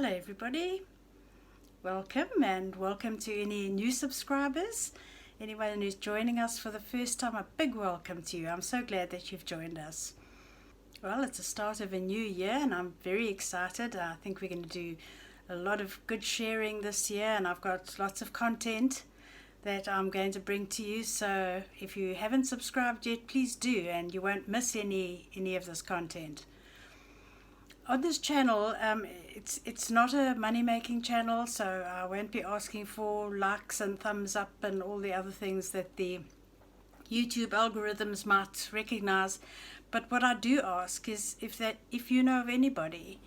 Hello everybody, welcome to any new subscribers. Anyone who's joining us for the first time, a big welcome to you. I'm so glad that you've joined us. Well, it's the start of a new year and I'm very excited. I think we're going to do a lot of good sharing this year, and I've got lots of content that I'm going to bring to you. So if you haven't subscribed yet, please do, and you won't miss any of this content. On this channel, it's not a money-making channel, so I won't be asking for likes and thumbs up and all the other things that the YouTube algorithms might recognize. But what I do ask is if you know of anybody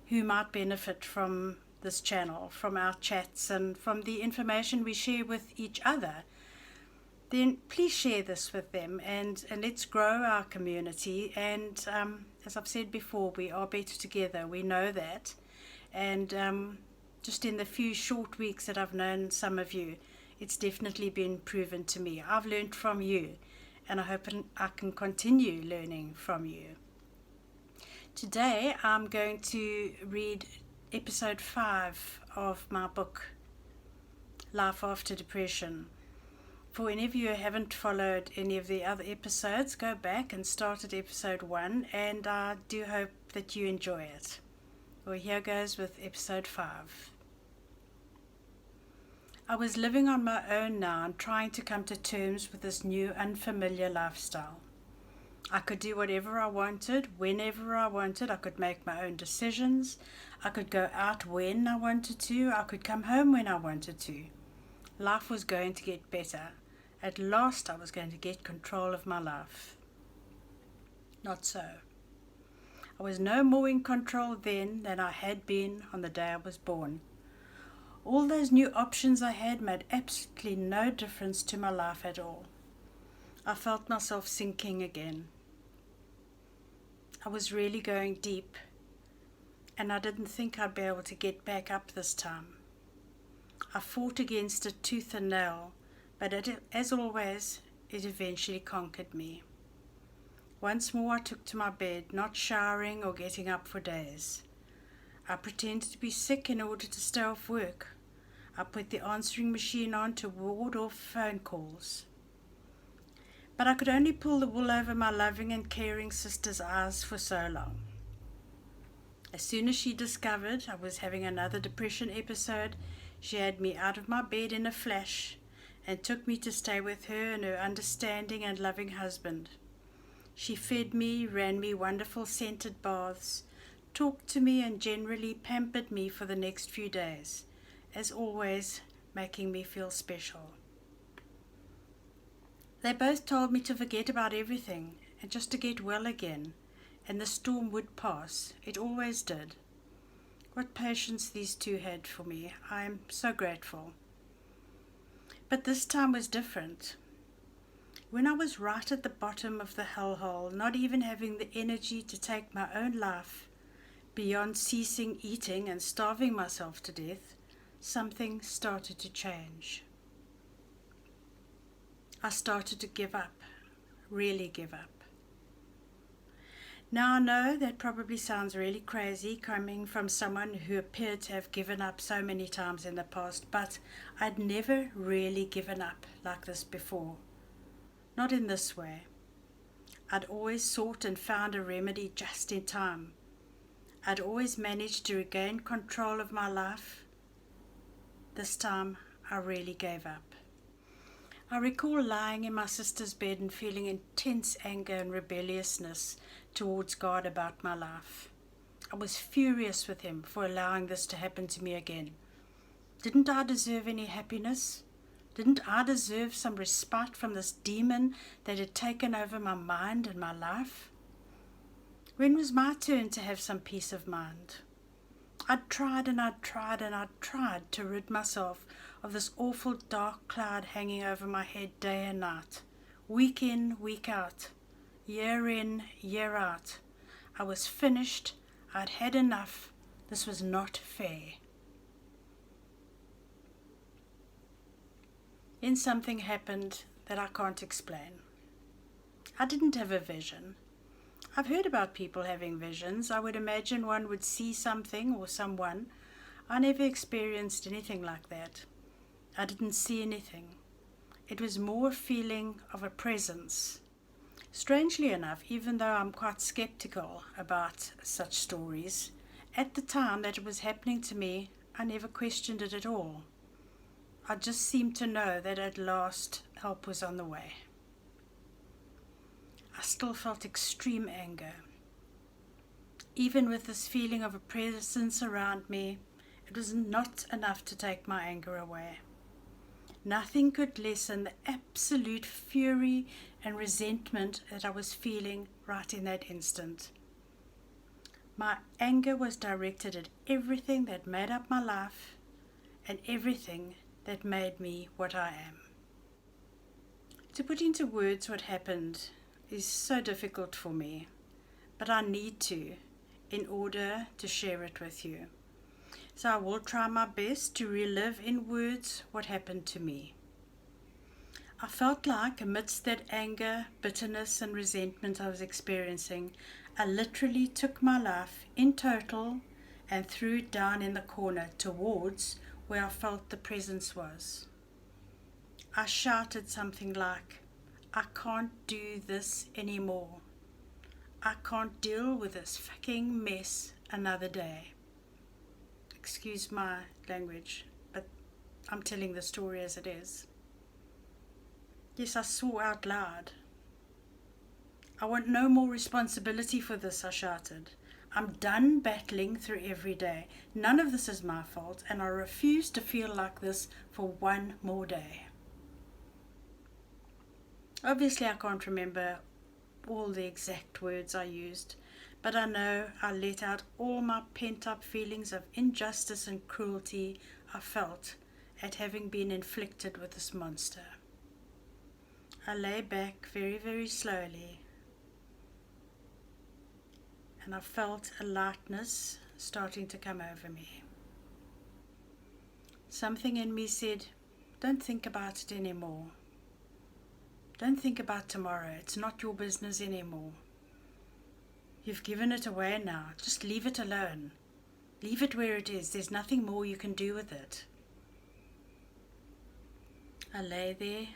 who might benefit from this channel, from our chats and from the information we share with each other, then please share this with them and let's grow our community. And as I've said before, we are better together. We know that. And just in the few short weeks that I've known some of you, it's definitely been proven to me. I've learned from you, and I hope I can continue learning from you. Today I'm going to read episode 5 of my book, Life After Depression. For any of you who haven't followed any of the other episodes, go back and start at episode 1, and I do hope that you enjoy it. Well, here goes with episode 5. I was living on my own now and trying to come to terms with this new unfamiliar lifestyle. I could do whatever I wanted, whenever I wanted. I could make my own decisions. I could go out when I wanted to. I could come home when I wanted to. Life was going to get better. At last I was going to get control of my life. Not so. I was no more in control then than I had been on the day I was born. All those new options I had made absolutely no difference to my life at all. I felt myself sinking again. I was really going deep, and I didn't think I'd be able to get back up this time. I fought against it tooth and nail, but as always, it eventually conquered me. Once more I took to my bed, not showering or getting up for days. I pretended to be sick in order to stay off work. I put the answering machine on to ward off phone calls. But I could only pull the wool over my loving and caring sister's eyes for so long. As soon as she discovered I was having another depression episode, she had me out of my bed in a flash and took me to stay with her and her understanding and loving husband. She fed me, ran me wonderful scented baths, talked to me and generally pampered me for the next few days, as always making me feel special. They both told me to forget about everything and just to get well again, and the storm would pass. It always did. What patience these two had for me. I am so grateful. But this time was different. When I was right at the bottom of the hellhole, not even having the energy to take my own life, beyond ceasing eating and starving myself to death, something started to change. I started to give up, really give up. Now I know that probably sounds really crazy coming from someone who appeared to have given up so many times in the past, but I'd never really given up like this before. Not in this way. I'd always sought and found a remedy just in time. I'd always managed to regain control of my life. This time I really gave up. I recall lying in my sister's bed and feeling intense anger and rebelliousness towards God about my life. I was furious with him for allowing this to happen to me again. Didn't I deserve any happiness? Didn't I deserve some respite from this demon that had taken over my mind and my life? When was my turn to have some peace of mind? I'd tried to rid myself of this awful dark cloud hanging over my head day and night, week in, week out, year in, year out. I was finished. I'd had enough. This was not fair. Then something happened that I can't explain. I didn't have a vision. I've heard about people having visions. I would imagine one would see something or someone. I never experienced anything like that. I didn't see anything. It was more a feeling of a presence. Strangely enough, even though I'm quite skeptical about such stories, at the time that it was happening to me, I never questioned it at all. I just seemed to know that at last help was on the way. I still felt extreme anger. Even with this feeling of a presence around me, it was not enough to take my anger away. Nothing could lessen the absolute fury and resentment that I was feeling right in that instant. My anger was directed at everything that made up my life and everything that made me what I am. To put into words what happened is so difficult for me, but I need to in order to share it with you. So I will try my best to relive in words what happened to me. I felt like amidst that anger, bitterness and resentment I was experiencing, I literally took my life in total and threw it down in the corner towards where I felt the presence was. I shouted something like, "I can't do this anymore. I can't deal with this fucking mess another day." Excuse my language, but I'm telling the story as it is. Yes, I swore out loud. "I want no more responsibility for this," I shouted. "I'm done battling through every day. None of this is my fault, and I refuse to feel like this for one more day." Obviously, I can't remember all the exact words I used, but I know I let out all my pent-up feelings of injustice and cruelty I felt at having been inflicted with this monster. I lay back very, very slowly, and I felt a lightness starting to come over me. Something in me said, "Don't think about it anymore. Don't think about tomorrow. It's not your business anymore. You've given it away now. Just leave it alone. Leave it where it is. There's nothing more you can do with it." I lay there,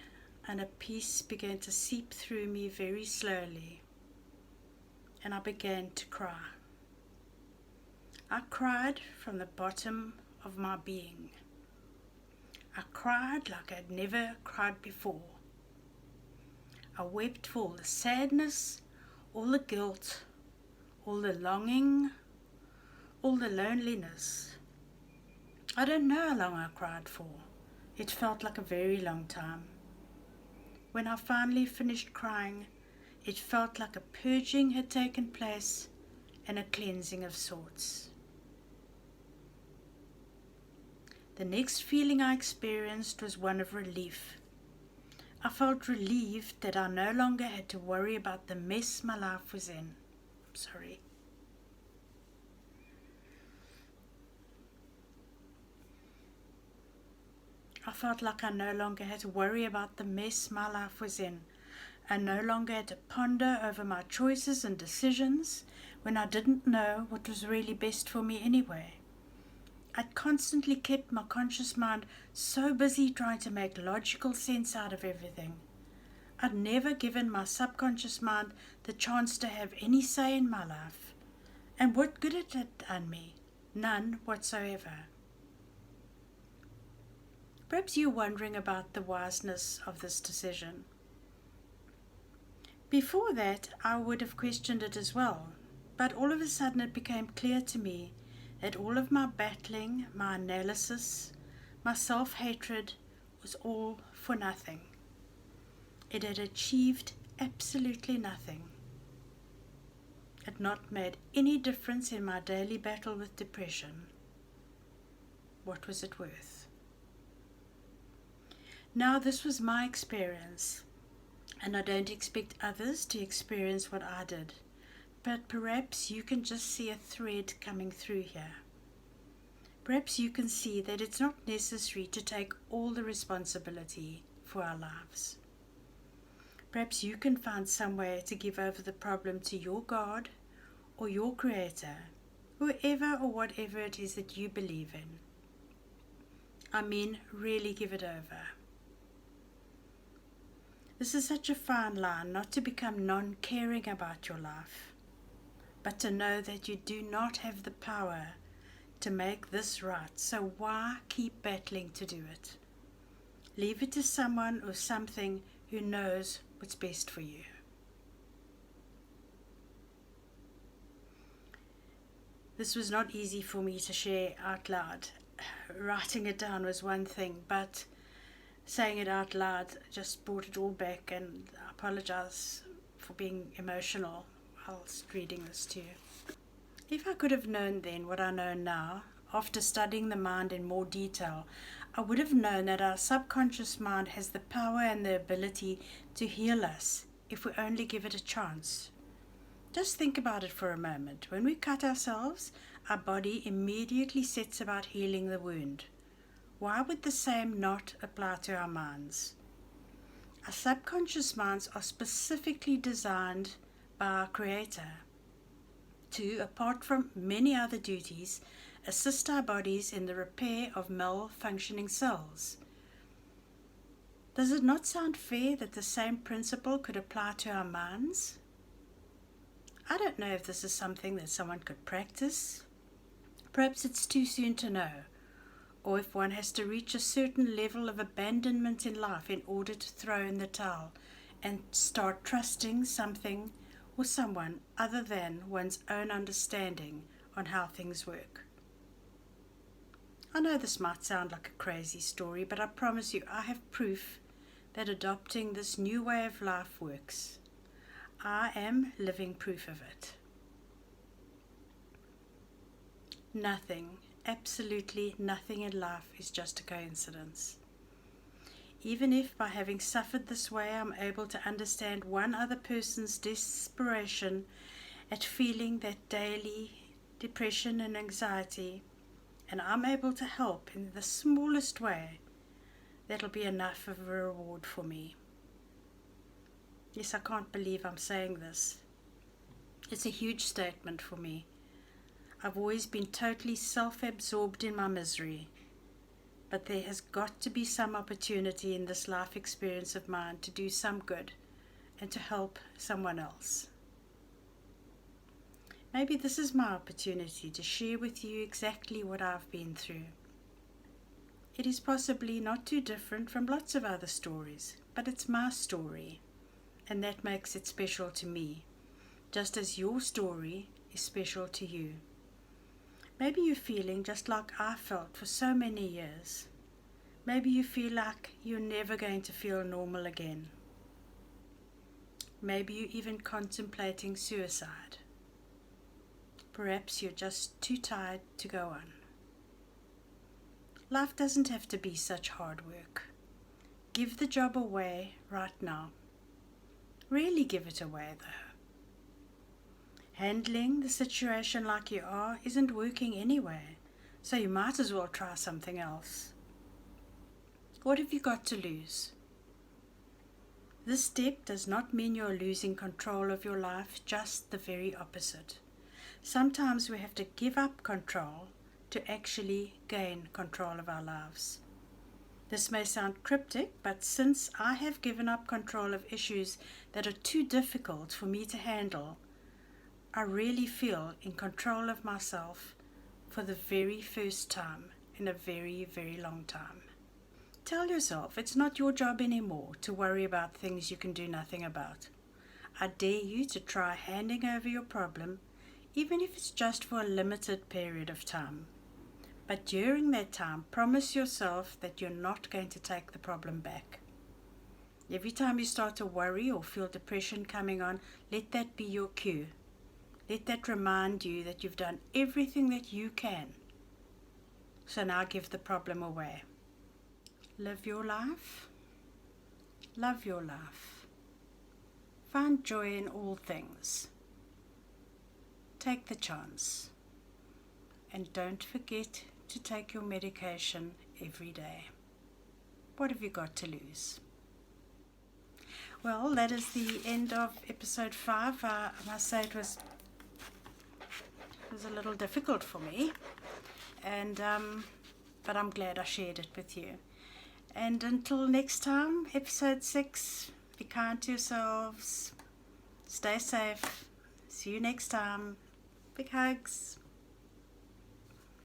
and a peace began to seep through me very slowly, and I began to cry. I cried from the bottom of my being. I cried like I'd never cried before. I wept for all the sadness, all the guilt, all the longing, all the loneliness. I don't know how long I cried for. It felt like a very long time. When I finally finished crying, it felt like a purging had taken place and a cleansing of sorts. The next feeling I experienced was one of relief. I felt relieved that I no longer had to worry about the mess my life was in. I felt like I no longer had to worry about the mess my life was in. I no longer had to ponder over my choices and decisions when I didn't know what was really best for me anyway. I'd constantly kept my conscious mind so busy trying to make logical sense out of everything. I'd never given my subconscious mind the chance to have any say in my life. And what good it had done me? None whatsoever. Perhaps you're wondering about the wiseness of this decision. Before that, I would have questioned it as well, but all of a sudden it became clear to me that all of my battling, my analysis, my self-hatred was all for nothing. It had achieved absolutely nothing. It had not made any difference in my daily battle with depression. What was it worth? Now, this was my experience, and I don't expect others to experience what I did. But perhaps you can just see a thread coming through here. Perhaps you can see that it's not necessary to take all the responsibility for our lives. Perhaps you can find some way to give over the problem to your God or your Creator, whoever or whatever it is that you believe in. I mean, really give it over. This is such a fine line, not to become non-caring about your life, but to know that you do not have the power to make this right, so why keep battling to do it? Leave it to someone or something who knows what's best for you. This was not easy for me to share out loud. Writing it down was one thing, but saying it out loud just brought it all back, and I apologize for being emotional whilst reading this to you. If I could have known then what I know now, after studying the mind in more detail, I would have known that our subconscious mind has the power and the ability to heal us if we only give it a chance. Just think about it for a moment. When we cut ourselves, our body immediately sets about healing the wound. Why would the same not apply to our minds? Our subconscious minds are specifically designed by our Creator to, apart from many other duties, assist our bodies in the repair of malfunctioning cells. Does it not sound fair that the same principle could apply to our minds? I don't know if this is something that someone could practice. Perhaps it's too soon to know, or if one has to reach a certain level of abandonment in life in order to throw in the towel and start trusting something or someone other than one's own understanding on how things work. I know this might sound like a crazy story, but I promise you I have proof that adopting this new way of life works. I am living proof of it. Nothing, absolutely nothing in life is just a coincidence. Even if by having suffered this way I'm able to understand one other person's desperation at feeling that daily depression and anxiety, and I'm able to help in the smallest way, that'll be enough of a reward for me. Yes, I can't believe I'm saying this. It's a huge statement for me. I've always been totally self-absorbed in my misery, but there has got to be some opportunity in this life experience of mine to do some good and to help someone else. Maybe this is my opportunity to share with you exactly what I've been through. It is possibly not too different from lots of other stories, but it's my story. And that makes it special to me, just as your story is special to you. Maybe you're feeling just like I felt for so many years. Maybe you feel like you're never going to feel normal again. Maybe you're even contemplating suicide. Perhaps you're just too tired to go on. Life doesn't have to be such hard work. Give the job away right now. Really give it away though. Handling the situation like you are isn't working anyway, so you might as well try something else. What have you got to lose? This step does not mean you're losing control of your life, just the very opposite. Sometimes we have to give up control to actually gain control of our lives. This may sound cryptic, but since I have given up control of issues that are too difficult for me to handle, I really feel in control of myself for the very first time in a very, very long time. Tell yourself it's not your job anymore to worry about things you can do nothing about. I dare you to try handing over your problem, even if it's just for a limited period of time. But during that time, promise yourself that you're not going to take the problem back. Every time you start to worry or feel depression coming on, let that be your cue. Let that remind you that you've done everything that you can. So now give the problem away. Live your life. Love your life. Find joy in all things. Take the chance. And don't forget to take your medication every day. What have you got to lose? Well, that is the end of episode 5. I must say it was a little difficult for me, and but I'm glad I shared it with you. And until next time, episode 6, be kind to yourselves, stay safe, see you next time, big hugs.